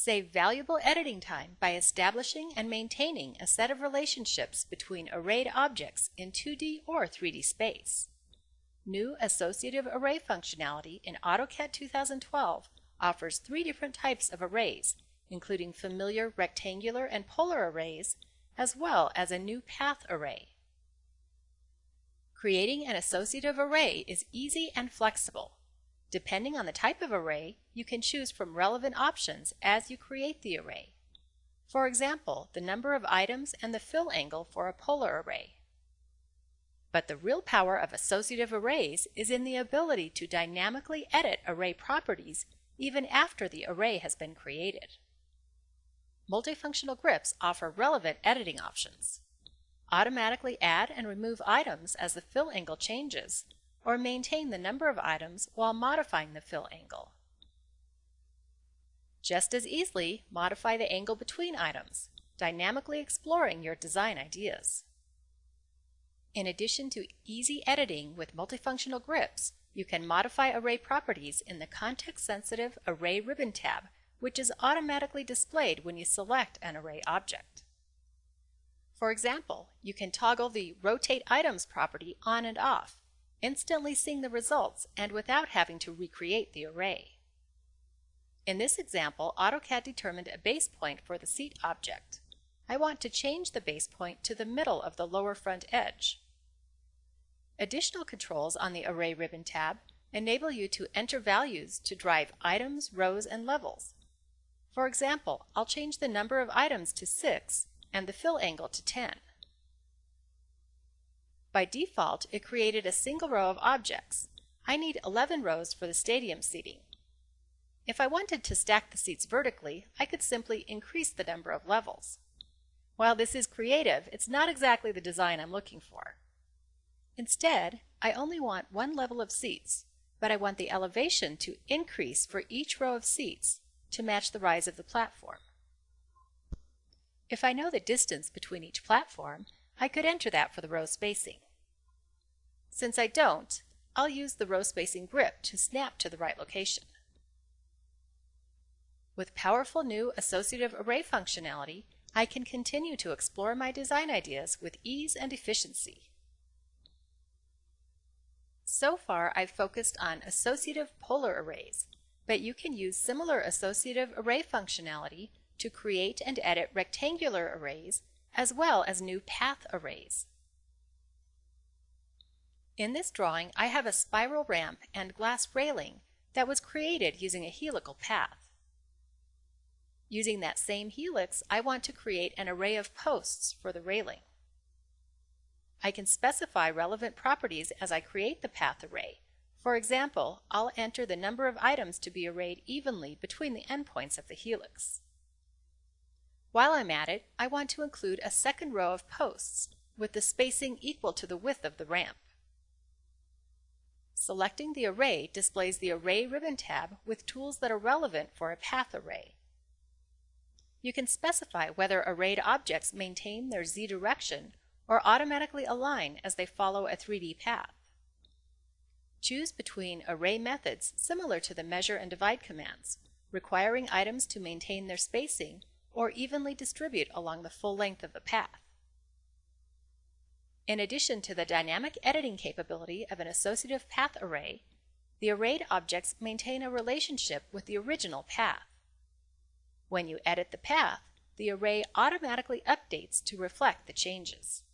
Save valuable editing time by establishing and maintaining a set of relationships between arrayed objects in 2D or 3D space. New associative array functionality in AutoCAD 2012 offers 3 different types of arrays, including familiar rectangular and polar arrays, as well as a new path array. Creating an associative array is easy and flexible. Depending on the type of array, you can choose from relevant options as you create the array. For example, the number of items and the fill angle for a polar array. But the real power of associative arrays is in the ability to dynamically edit array properties even after the array has been created. Multifunctional grips offer relevant editing options. Automatically add and remove items as the fill angle changes, or maintain the number of items while modifying the fill angle. Just as easily, modify the angle between items, dynamically exploring your design ideas. In addition to easy editing with multifunctional grips, you can modify array properties in the context-sensitive Array Ribbon tab, which is automatically displayed when you select an array object. For example, you can toggle the Rotate Items property on and off, instantly seeing the results and without having to recreate the array. In this example, AutoCAD determined a base point for the seat object. I want to change the base point to the middle of the lower front edge. Additional controls on the Array Ribbon tab enable you to enter values to drive items, rows, and levels. For example, I'll change the number of items to 6 and the fill angle to 10. By default, it created a single row of objects. I need 11 rows for the stadium seating. If I wanted to stack the seats vertically, I could simply increase the number of levels. While this is creative, it's not exactly the design I'm looking for. Instead, I only want one level of seats, but I want the elevation to increase for each row of seats to match the rise of the platform. If I know the distance between each platform, I could enter that for the row spacing. Since I don't, I'll use the row spacing grip to snap to the right location. With powerful new associative array functionality, I can continue to explore my design ideas with ease and efficiency. So far, I've focused on associative polar arrays, but you can use similar associative array functionality to create and edit rectangular arrays as well as new path arrays. In this drawing, I have a spiral ramp and glass railing that was created using a helical path. Using that same helix, I want to create an array of posts for the railing. I can specify relevant properties as I create the path array. For example, I'll enter the number of items to be arrayed evenly between the endpoints of the helix. While I'm at it, I want to include a second row of posts with the spacing equal to the width of the ramp. Selecting the array displays the Array Ribbon tab with tools that are relevant for a path array. You can specify whether arrayed objects maintain their Z direction or automatically align as they follow a 3D path. Choose between array methods similar to the measure and divide commands, requiring items to maintain their spacing or evenly distribute along the full length of the path. In addition to the dynamic editing capability of an associative path array, the arrayed objects maintain a relationship with the original path. When you edit the path, the array automatically updates to reflect the changes.